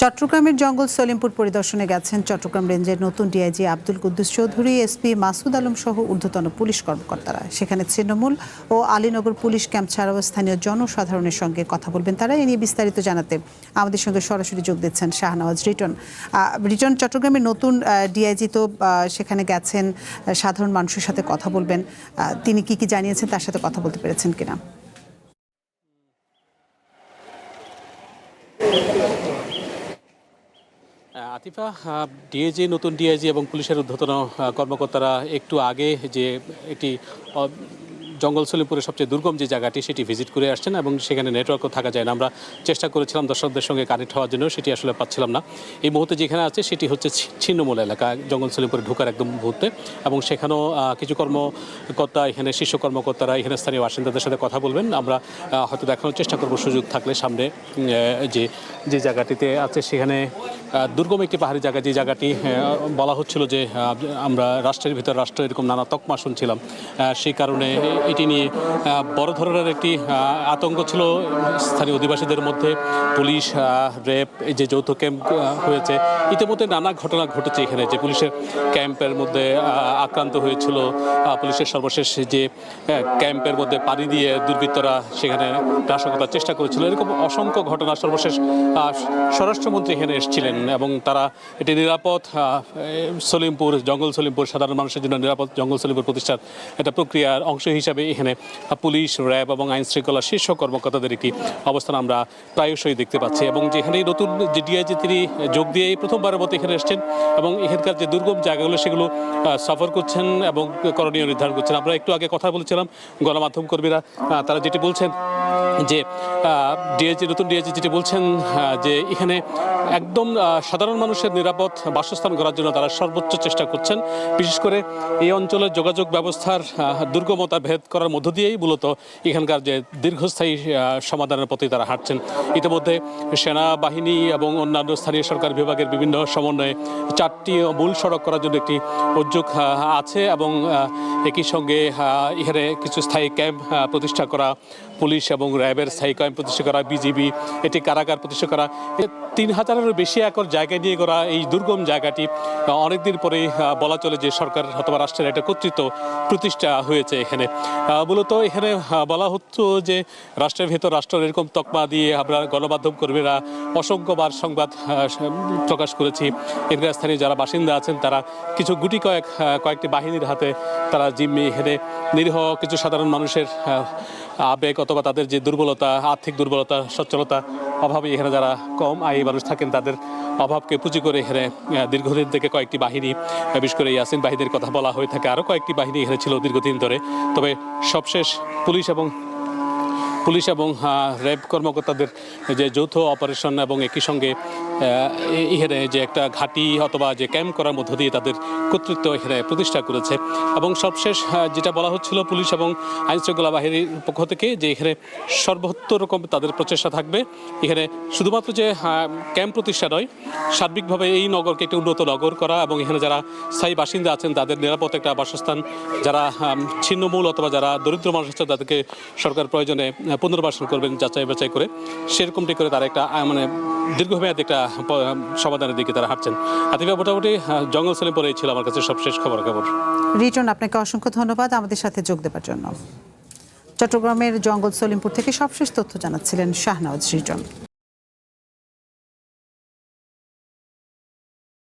চট্টগ্রামের জঙ্গল সলিমপুর পরিদর্শনে গেছেন চট্টগ্রাম রেঞ্জের নতুন ডিআইজি আব্দুল কুদ্দুস চৌধুরী, এসপি মাসুদ আলম সহ ঊর্ধ্বতন পুলিশ কর্মকর্তারা। সেখানে তৃণমূল ও আলীনগর পুলিশ ক্যাম্প ছাড়াও স্থানীয় জনসাধারণের সঙ্গে কথা বলবেন তারা। এ নিয়ে বিস্তারিত জানাতে আমাদের সঙ্গে সরাসরি যোগ দিচ্ছেন শাহনওয়াজ রিটন। রিটন, চট্টগ্রামের নতুন ডিআইজি তো সেখানে গেছেন, সাধারণ মানুষের সাথে কথা বলবেন। তিনি কি কি জানিয়েছেন, তার সাথে কথা বলতে পেরেছেন কিনা? আতিফা, ডিআইজি, নতুন ডিআইজি এবং পুলিশের ঊর্ধ্বতন কর্মকর্তারা একটু আগে যে একটি জঙ্গল সলিমপুরের সবচেয়ে দুর্গম যে জায়গাটি সেটি ভিজিট করে আসছেন এবং সেখানে নেটওয়ার্কও থাকা যায় না। আমরা চেষ্টা করেছিলাম দর্শকদের সঙ্গে কানেক্ট হওয়ার জন্য, সেটি আসলে পাচ্ছিলাম না। এই মুহূর্তে যেখানে আছে সেটি হচ্ছে ছিন্নমূল এলাকা, জঙ্গল সলিমপুরে ঢোকার একদম মুহূর্তে, এবং সেখানেও কিছু কর্মকর্তা, এখানে শীর্ষ কর্মকর্তারা এখানে স্থানীয় বাসিন্দাদের সাথে কথা বলবেন। আমরা হয়তো দেখানোর চেষ্টা করব সুযোগ থাকলে সামনে যে জায়গাটিতে আছে সেখানে দুর্গম একটি পাহাড়ি জায়গা, যে জায়গাটি বলা হচ্ছিল যে আমরা রাষ্ট্রের ভিতর রাষ্ট্র এরকম নানা তকমা শুনছিলাম। সেই কারণে এটি নিয়ে বড় ধরনের একটি আতঙ্ক ছিল স্থানীয় অধিবাসীদের মধ্যে। পুলিশ, র্যাব, এই যে যৌথ ক্যাম্প হয়েছে, ইতিমধ্যে নানা ঘটনা ঘটেছে এখানে, যে পুলিশের ক্যাম্পের মধ্যে আক্রান্ত হয়েছিল, পুলিশের সর্বশেষ যে ক্যাম্পের মধ্যে পানি দিয়ে দুর্বৃত্তরা সেখানে নাশকতার চেষ্টা করেছিল, এরকম অসংখ্য ঘটনা। সর্বশেষ স্বরাষ্ট্রমন্ত্রী এখানে এসেছিলেন এবং তারা এটি নিরাপদ সলিমপুর, জঙ্গল সলিমপুর, সাধারণ মানুষের জন্য নিরাপদ জঙ্গল সলিমপুর প্রতিষ্ঠার একটা প্রক্রিয়ার অংশ হিসাবে এখানে পুলিশ, র্যাব এবং আইন শৃঙ্খলা শীর্ষ কর্মকর্তাদের একটি অবস্থান আমরা প্রায়শই দেখতে পাচ্ছি। এবং যেখানে নতুন যে ডিআইজি, তিনি যোগ দিয়ে এই প্রথমবারের মতো এখানে এসছেন এবং এখানকার যে দুর্গম জায়গাগুলো সেগুলো সফর করছেন এবং করণীয় নির্ধারণ করছেন। আমরা একটু আগে কথা বলছিলাম গণমাধ্যম কর্মীরা, তারা যেটি বলছেন যে নতুন ডিআইজি যেটি বলছেন যে এখানে একদম সাধারণ মানুষের নিরাপদ বাসস্থান করার জন্য তারা সর্বোচ্চ চেষ্টা করছেন। বিশেষ করে এই অঞ্চলের যোগাযোগ ব্যবস্থার দুর্গমতা ভেদ করার মধ্য দিয়েই মূলত এখানকার যে দীর্ঘস্থায়ী সমাধানের পথে তারা হাঁটছেন। ইতিমধ্যে সেনাবাহিনী এবং অন্যান্য স্থানীয় সরকার বিভাগের বিভিন্ন সমন্বয়ে 4টি মূল সড়ক করার জন্য একটি উদ্যোগ আছে এবং একই সঙ্গে এখানে কিছু স্থায়ী ক্যাম্প প্রতিষ্ঠা করা, পুলিশ এবং র্যাবের স্থায়ী ক্যাম্প প্রতিষ্ঠা করা, বিজিবি এটি কারাগার প্রতিষ্ঠা করা, 3000-এরও বেশি একর জায়গা নিয়ে করা এই দুর্গম জায়গাটি অনেকদিন পরেই বলা চলে যে সরকার অথবা রাষ্ট্রের একটা কর্তৃত্ব প্রতিষ্ঠা হয়েছে এখানে। মূলত এখানে বলা হতো যে রাষ্ট্রের ভেতর রাষ্ট্র, এরকম তকমা দিয়ে আমরা গণমাধ্যম কর্মীরা অসংখ্যবার সংবাদ প্রকাশ করেছি। এখানকার স্থানীয় যারা বাসিন্দা আছেন তারা কিছু কয়েকটি বাহিনীর হাতে তারা জিম্মি, এখানে নিরীহ কিছু সাধারণ মানুষের আবেগ অথবা তাদের যে দুর্বলতা, আর্থিক দুর্বলতা, সচ্ছলতা অভাবে এখানে যারা কম আয়ী মানুষ থাকেন তাদের অভাবকে পুঁজি করে এখানে দীর্ঘদিন থেকে কয়েকটি বাহিনী, বিশেষ করে ইয়াসিন বাহিনীর কথা বলা হয়ে থাকে, আরও কয়েকটি বাহিনী এখানে ছিল দীর্ঘদিন ধরে। তবে সবশেষ পুলিশ এবং র্যাব কর্মকর্তাদের যে যৌথ অপারেশন এবং একই সঙ্গে এখানে যে একটা ঘাঁটি অথবা যে ক্যাম্প করার মধ্য দিয়ে তাদের কর্তৃত্ব এখানে প্রতিষ্ঠা করেছে। এবং সবশেষ যেটা বলা হচ্ছিল পুলিশ এবং আইনশৃঙ্খলা বাহিনীর পক্ষ থেকে, যে এখানে সর্বোত্তর রকম তাদের প্রচেষ্টা থাকবে। এখানে শুধুমাত্র যে ক্যাম্প প্রতিষ্ঠা নয়, সার্বিকভাবে এই নগরকে একটি উন্নত নগর করা এবং এখানে যারা স্থায়ী বাসিন্দা আছেন তাদের নিরাপদ একটা বাসস্থান, যারা ছিন্নমূল অথবা যারা দরিদ্র মানুষ আছেন তাদেরকে সরকার প্রয়োজনে পুনর্বাসন করবেন যাচাই বাছাই করে, সেরকমটি করে তারা একটা দীর্ঘমেয়াদী একটা সমাধানের দিকে তারা হাঁটছেন। আতিফা, মোটামুটি জঙ্গল সলিমপুরে ছিল আমার কাছে সবশেষ খবর। রিটন, আপনাকে অসংখ্য ধন্যবাদ আমাদের সাথে যোগ দেওয়ার জন্য। চট্টগ্রামের জঙ্গল সলিমপুর থেকে সবশেষ তথ্য জানাচ্ছিলেন শাহনওয়াজ রিটন।